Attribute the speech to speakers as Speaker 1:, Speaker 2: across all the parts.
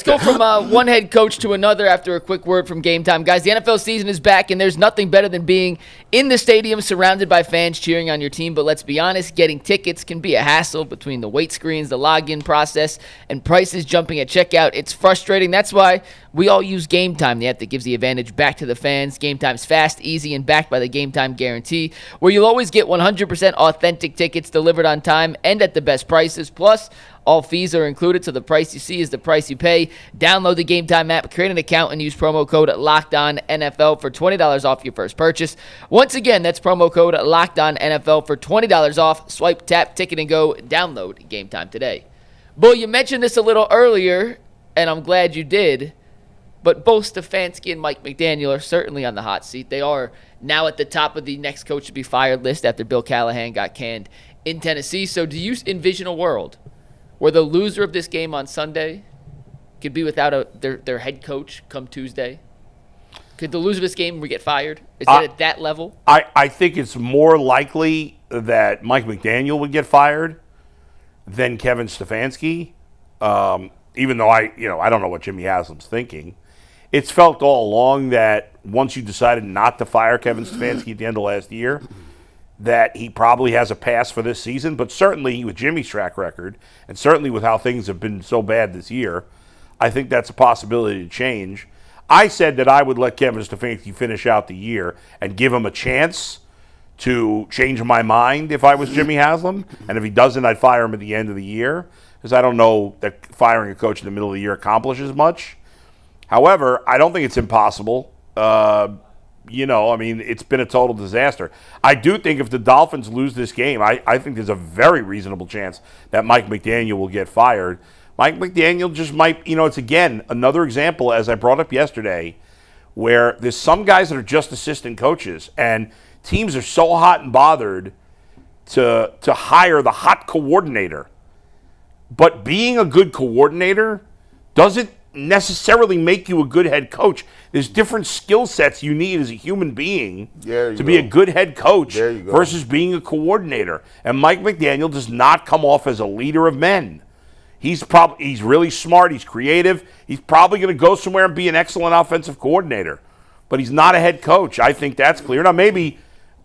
Speaker 1: Let's go from one head coach to another after a quick word from Game Time. Guys, the NFL season is back, and there's nothing better than being in the stadium surrounded by fans cheering on your team. But let's be honest, getting tickets can be a hassle between the wait screens, the login process, and prices jumping at checkout. It's frustrating. That's why we all use Game Time, the app that gives the advantage back to the fans. Game Time's fast, easy, and backed by the Game Time guarantee, where you'll always get 100% authentic tickets delivered on time and at the best prices. Plus, all fees are included, so the price you see is the price you pay. Download the Game Time app, create an account, and use promo code LOCKEDONNFL for $20 off your first purchase. Once again, that's promo code LOCKEDONNFL for $20 off. Swipe, tap, ticket, and go. Download Game Time today. Bull, you mentioned this a little earlier, and I'm glad you did, but both Stefanski and Mike McDaniel are certainly on the hot seat. They are now at the top of the next coach to be fired list after Bill Callahan got canned in Tennessee. So do you envision a world where the loser of this game on Sunday could be without their head coach come Tuesday? Could the loser of this game get fired? Is it at that level?
Speaker 2: I think it's more likely that Mike McDaniel would get fired than Kevin Stefanski. Even though I don't know what Jimmy Haslam's thinking. It's felt all along that once you decided not to fire Kevin Stefanski at the end of last year, that he probably has a pass for this season. But certainly with Jimmy's track record, and certainly with how things have been so bad this year, I think that's a possibility to change. I said that I would let Kevin Stefanski finish out the year and give him a chance to change my mind if I was Jimmy Haslam. And if he doesn't, I'd fire him at the end of the year, because I don't know that firing a coach in the middle of the year accomplishes much. However, I don't think it's impossible. It's been a total disaster. I do think if the Dolphins lose this game, I think there's a very reasonable chance that Mike McDaniel will get fired. Mike McDaniel just might, it's again another example, as I brought up yesterday, where there's some guys that are just assistant coaches, and teams are so hot and bothered to hire the hot coordinator. But being a good coordinator doesn't necessarily make you a good head coach. There's different skill sets you need as a human being to be a good head coach versus being a coordinator. And Mike McDaniel does not come off as a leader of men. He's really smart. He's creative. He's probably going to go somewhere and be an excellent offensive coordinator. But he's not a head coach. I think that's clear. Now, maybe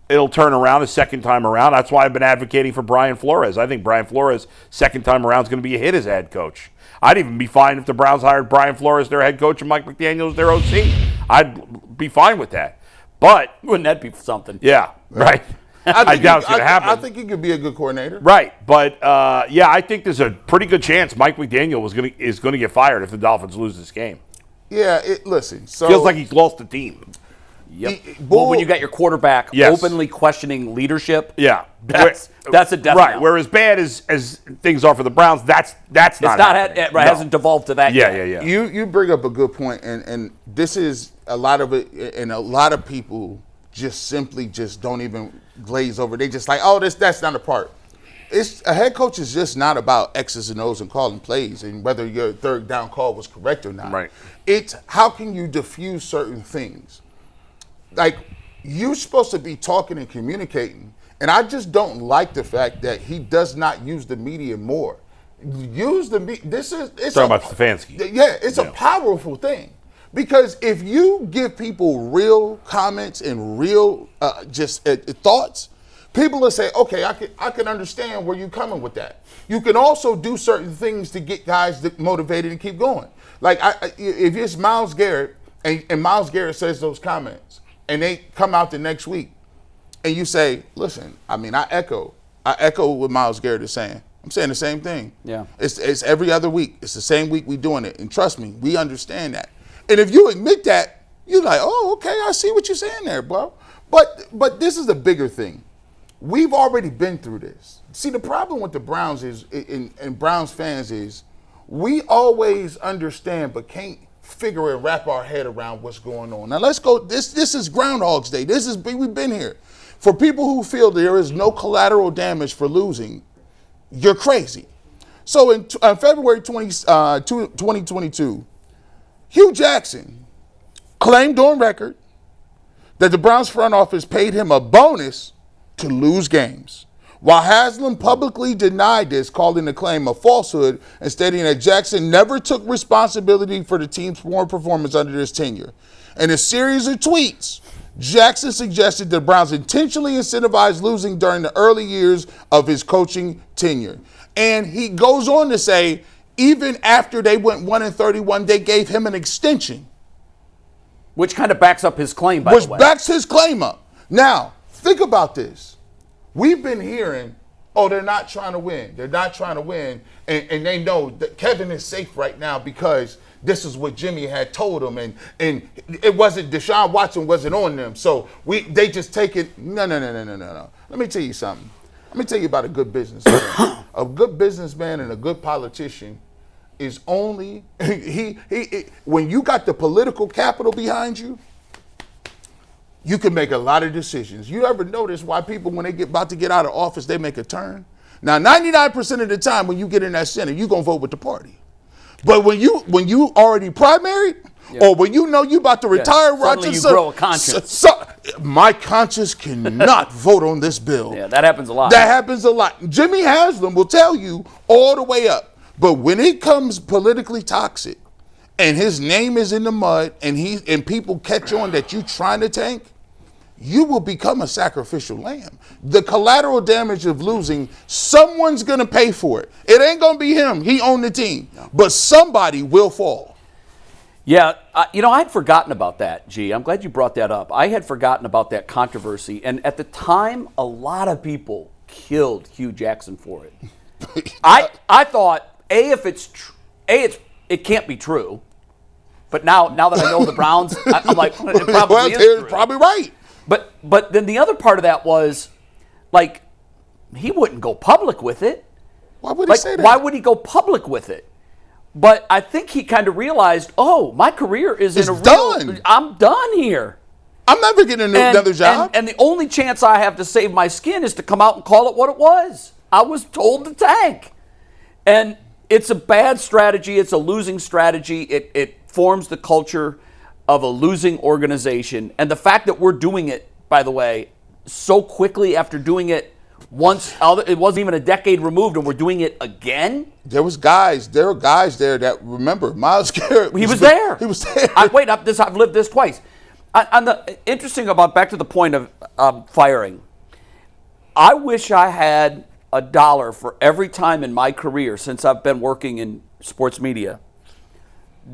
Speaker 2: it'll turn around a second time around. That's why I've been advocating for Brian Flores. I think Brian Flores, second time around, is going to be a hit as a head coach. I'd even be fine if the Browns hired Brian Flores, their head coach, and Mike McDaniel as their OC. I'd be fine with that. But
Speaker 3: wouldn't that be something?
Speaker 2: Yeah, right. I doubt it's going to happen.
Speaker 4: I think he could be a good coordinator.
Speaker 2: Right. But, I think there's a pretty good chance Mike McDaniel is going to get fired if the Dolphins lose this game.
Speaker 4: Yeah, listen. So
Speaker 2: feels like he's lost the team.
Speaker 3: Yep. Well, when you got your quarterback openly questioning leadership, that's a death
Speaker 2: right.
Speaker 3: knell.
Speaker 2: Where as bad as things are for the Browns, that's not happening.
Speaker 3: It hasn't devolved to that yet.
Speaker 4: Yeah. You bring up a good point, and this is a lot of it, and a lot of people just simply just don't even glaze over. They just like, that's not a part. A head coach is just not about X's and O's and calling plays and whether your third down call was correct or not.
Speaker 2: Right.
Speaker 4: It's how can you diffuse certain things. Like, you're supposed to be talking and communicating, and I just don't like the fact that he does not use the media more. Use the media. It's
Speaker 2: talking about Stefanski.
Speaker 4: Yeah, it's a powerful thing, because if you give people real comments and real thoughts, people will say, okay, I can understand where you're coming with that. You can also do certain things to get guys motivated and keep going. Like, if it's Myles Garrett and Myles Garrett says those comments, and they come out the next week, and you say, listen, I echo what Myles Garrett is saying. I'm saying the same thing.
Speaker 3: Yeah.
Speaker 4: It's every other week. It's the same week we doing it. And trust me, we understand that. And if you admit that, you're like, oh, okay, I see what you're saying there, bro. But this is the bigger thing. We've already been through this. See, the problem with the Browns is, and Browns fans is, we always understand but can't figure and wrap our head around what's going on. Now let's go. This is Groundhog's Day. We've been here. For people who feel there is no collateral damage for losing, you're crazy. So in February 2022, Hugh Jackson claimed on record that the Browns front office paid him a bonus to lose games. While Haslam publicly denied this, calling the claim a falsehood and stating that Jackson never took responsibility for the team's poor performance under his tenure. In a series of tweets, Jackson suggested the Browns intentionally incentivized losing during the early years of his coaching tenure. And he goes on to say, even after they went 1-31, they gave him an extension.
Speaker 3: Which kind of backs up his claim, by the way.
Speaker 4: Which backs his claim up. Now, think about this. We've been hearing, oh, they're not trying to win. They're not trying to win. And they know that Kevin is safe right now because this is what Jimmy had told him. And it wasn't, Deshaun Watson wasn't on them. So they just take it, no. Let me tell you something. Let me tell you about a good businessman. A good businessman and a good politician is only, when you got the political capital behind you, you can make a lot of decisions. You ever notice why people, when they get about to get out of office, they make a turn? Now, 99% of the time when you get in that Senate, you're going to vote with the party. But when you already primaried, or when you know you about to retire,
Speaker 3: suddenly you grow a conscience.
Speaker 4: My conscience cannot vote on this bill.
Speaker 3: Yeah, that happens a lot.
Speaker 4: That happens a lot. Jimmy Haslam will tell you all the way up. But when it comes politically toxic, and his name is in the mud, and people catch on that you trying to tank, you will become a sacrificial lamb. The collateral damage of losing, someone's going to pay for it. It ain't going to be him. He owned the team. But somebody will fall.
Speaker 3: Yeah, I'd forgotten about that, G. I'm glad you brought that up. I had forgotten about that controversy. And at the time, a lot of people killed Hugh Jackson for it. I thought, it can't be true. But now that I know the Browns, I'm like, it probably is true.
Speaker 4: Probably right.
Speaker 3: But then the other part of that was, like, he wouldn't go public with it.
Speaker 4: Why would he say that?
Speaker 3: Why would he go public with it? But I think he kind of realized, oh, my career is
Speaker 4: done.
Speaker 3: I'm done here.
Speaker 4: I'm never getting another job.
Speaker 3: And the only chance I have to save my skin is to come out and call it what it was. I was told to tank. And it's a bad strategy. It's a losing strategy. It forms the culture of a losing organization. And the fact that we're doing it, by the way, so quickly after doing it once, it wasn't even a decade removed, and we're doing it again.
Speaker 4: There were guys there that, remember, Myles Garrett.
Speaker 3: He was there.
Speaker 4: He was there.
Speaker 3: I've lived this twice. Interesting about, back to the point of firing. I wish I had $1 for every time in my career since I've been working in sports media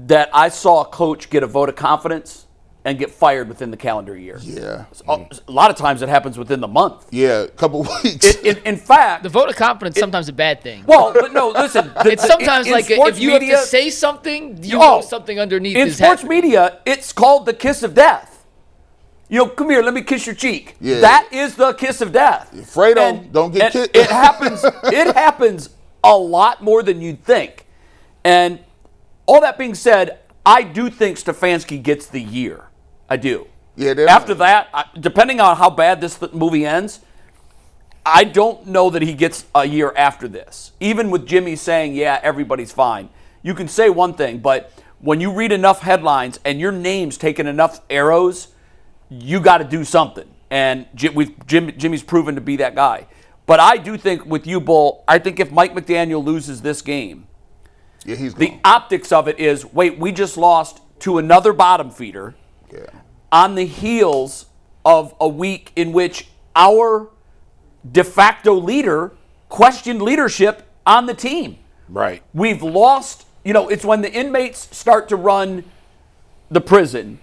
Speaker 3: that I saw a coach get a vote of confidence and get fired within the calendar year.
Speaker 4: Yeah.
Speaker 3: A lot of times it happens within the month.
Speaker 4: Yeah, a couple weeks.
Speaker 3: In fact,
Speaker 1: the vote of confidence sometimes a bad thing.
Speaker 3: Well, but no, listen.
Speaker 1: It's sometimes like if you have to say something, you know something underneath is happening. In sports media,
Speaker 3: it's called the kiss of death. Come here, let me kiss your cheek.
Speaker 4: Yeah.
Speaker 3: That is the kiss of death.
Speaker 4: Fredo, don't get kissed.
Speaker 3: It happens a lot more than you'd think. And all that being said, I do think Stefanski gets the year. I do.
Speaker 4: Yeah.
Speaker 3: After that, depending on how bad this movie ends, I don't know that he gets a year after this. Even with Jimmy saying, yeah, everybody's fine. You can say one thing, but when you read enough headlines and your name's taken enough arrows, you got to do something. And Jimmy's proven to be that guy. But I do think with you, Bull, I think if Mike McDaniel loses this game,
Speaker 4: yeah, he's gone.
Speaker 3: The optics of it is, wait, we just lost to another bottom feeder on the heels of a week in which our de facto leader questioned leadership on the team.
Speaker 2: Right.
Speaker 3: We've lost, it's when the inmates start to run the prison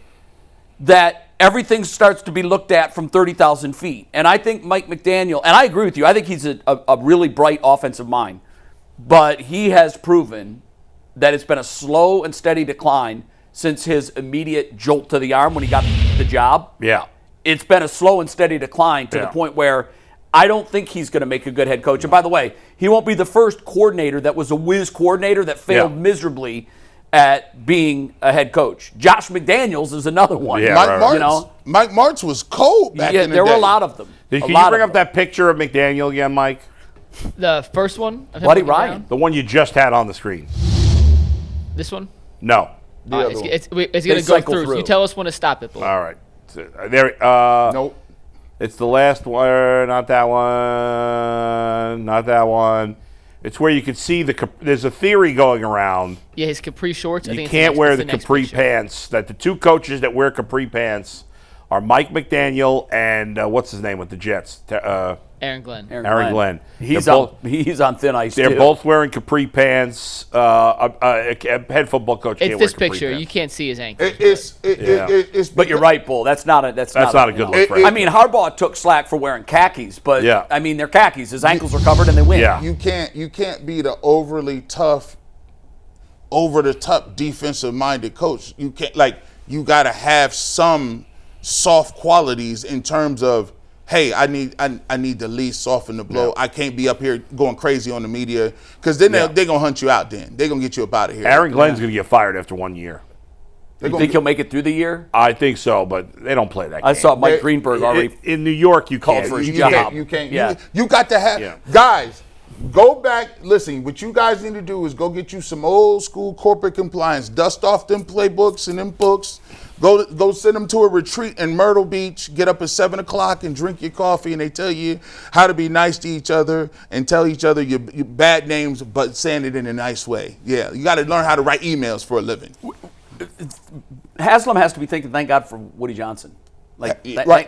Speaker 3: that everything starts to be looked at from 30,000 feet. And I think Mike McDaniel, and I agree with you, I think he's a really bright offensive mind, but he has proven that it's been a slow and steady decline since his immediate jolt to the arm when he got the job.
Speaker 2: Yeah.
Speaker 3: It's been a slow and steady decline to the point where I don't think he's going to make a good head coach. And by the way, he won't be the first coordinator that was a whiz coordinator that failed miserably at being a head coach. Josh McDaniels is another one.
Speaker 2: Yeah,
Speaker 4: Mike Martz was cold back in the day.
Speaker 3: There were a lot of them.
Speaker 2: Can you bring up that picture of McDaniel again, Mike?
Speaker 1: The first one?
Speaker 3: Buddy Ryan.
Speaker 2: The one you just had on the screen.
Speaker 1: This one?
Speaker 2: No.
Speaker 1: It's going to go through. So you tell us when to stop it. Boy.
Speaker 2: All right. There.
Speaker 4: Nope.
Speaker 2: It's the last one, not that one, not that one. It's where you can see there's a theory going around.
Speaker 1: Yeah, his capri shorts. I
Speaker 2: You
Speaker 1: think
Speaker 2: can't wear the
Speaker 1: next
Speaker 2: capri
Speaker 1: picture.
Speaker 2: pants. That the two coaches that wear capri pants are Mike McDaniel and what's his name with the Jets?
Speaker 1: Aaron Glenn.
Speaker 2: Aaron Glenn.
Speaker 3: He's
Speaker 2: They're
Speaker 3: he's on thin ice.
Speaker 2: They're
Speaker 3: too.
Speaker 2: both wearing capri pants. A head football coach can't
Speaker 1: It's
Speaker 2: wear
Speaker 1: this
Speaker 2: capri
Speaker 1: picture.
Speaker 2: pants.
Speaker 1: You can't see his ankles.
Speaker 3: But you're right, Bull. That's not a
Speaker 2: not a good look for him.
Speaker 3: I mean, Harbaugh took slack for wearing khakis, but
Speaker 2: Yeah.
Speaker 3: I mean, they're khakis. His ankles are covered and they win.
Speaker 2: Yeah.
Speaker 4: You can't be the overly tough, over the top defensive minded coach. You can't you got to have some soft qualities in terms of, hey, I need to least soften the blow.
Speaker 2: Yeah.
Speaker 4: I can't be up here going crazy on the media because then they're gonna hunt you out. Then they're gonna get you up out of here.
Speaker 2: Aaron Glenn's going to get fired after 1 year.
Speaker 3: You think he'll make it through the year?
Speaker 2: I think so, but they don't play that game.
Speaker 3: I saw Mike Greenberg already.
Speaker 2: In New York, you
Speaker 3: Called
Speaker 2: can't.
Speaker 3: for his
Speaker 2: You
Speaker 3: job.
Speaker 2: can't.
Speaker 4: You can't.
Speaker 3: Yeah.
Speaker 4: You got to have guys. Go back. Listen, what you guys need to do is go get you some old school corporate compliance. Dust off them playbooks and them books. Go send them to a retreat in Myrtle Beach. Get up at 7 o'clock and drink your coffee, and they tell you how to be nice to each other and tell each other your bad names, but saying it in a nice way. Yeah, you got to learn how to write emails for a living.
Speaker 3: Haslam has to be thinking, thank God for Woody Johnson.
Speaker 4: Right.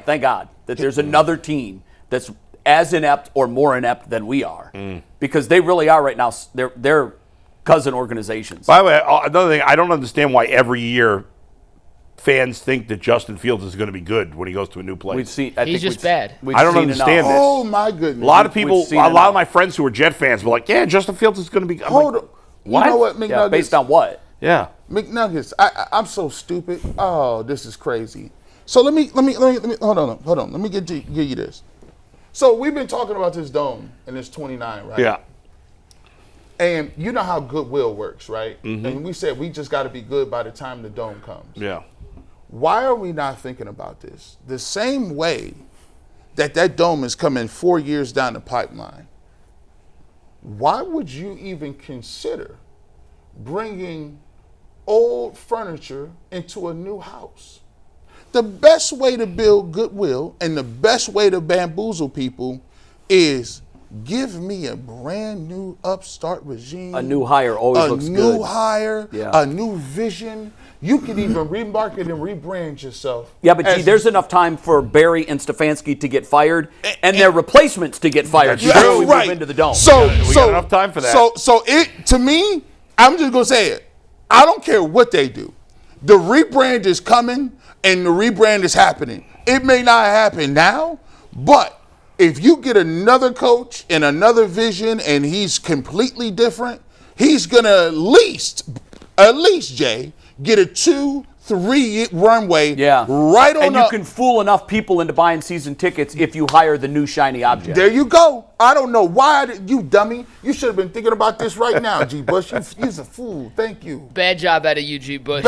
Speaker 3: Thank God that there's another team that's as inept or more inept than we are, because they really are right now. They're cousin organizations.
Speaker 2: By the way, another thing, I don't understand why every year fans think that Justin Fields is going to be good when he goes to a new place.
Speaker 3: We've seen.
Speaker 1: He's just bad.
Speaker 2: I don't understand this.
Speaker 4: Oh my goodness!
Speaker 2: A lot of people,
Speaker 3: seen
Speaker 2: a lot
Speaker 3: enough.
Speaker 2: of my friends who are Jet fans were like, "Yeah, Justin Fields is going to be." I'm
Speaker 4: Hold
Speaker 2: like,
Speaker 4: on.
Speaker 2: What?
Speaker 4: You know what, McNuggets?
Speaker 3: Yeah, based on what?
Speaker 2: Yeah.
Speaker 4: McNuggets, I'm so stupid. Oh, this is crazy. So let me hold on. Let me give you this. So we've been talking about this dome and it's 29, right?
Speaker 2: Yeah.
Speaker 4: And you know how goodwill works, right? Mm-hmm. And we said we just got to be good by the time the dome comes.
Speaker 2: Yeah.
Speaker 4: Why are we not thinking about this? The same way that dome is coming 4 years down the pipeline. Why would you even consider bringing old furniture into a new house? The best way to build goodwill and the best way to bamboozle people is give me a brand new upstart regime.
Speaker 3: A new hire always looks good.
Speaker 4: A new hire,
Speaker 3: Yeah.
Speaker 4: a new vision. You can even remarket and rebrand yourself.
Speaker 3: Yeah, but gee, there's enough time for Barry and Stefanski to get fired and their replacements to get fired
Speaker 2: That's
Speaker 3: before
Speaker 2: true.
Speaker 3: we move into the dome.
Speaker 2: We got enough time for that.
Speaker 4: So it, to me, I'm just gonna say it. I don't care what they do. The rebrand is coming and the rebrand is happening. It may not happen now, but if you get another coach and another vision and he's completely different, he's gonna at least Jay, get a 2-3 runway right on
Speaker 3: and you can fool enough people into buying season tickets if you hire the new shiny object.
Speaker 4: There you go. I don't know why you dummy. You should have been thinking about this right now, G. Bush. You're a fool. Thank you.
Speaker 1: Bad job out of you, G. Bush.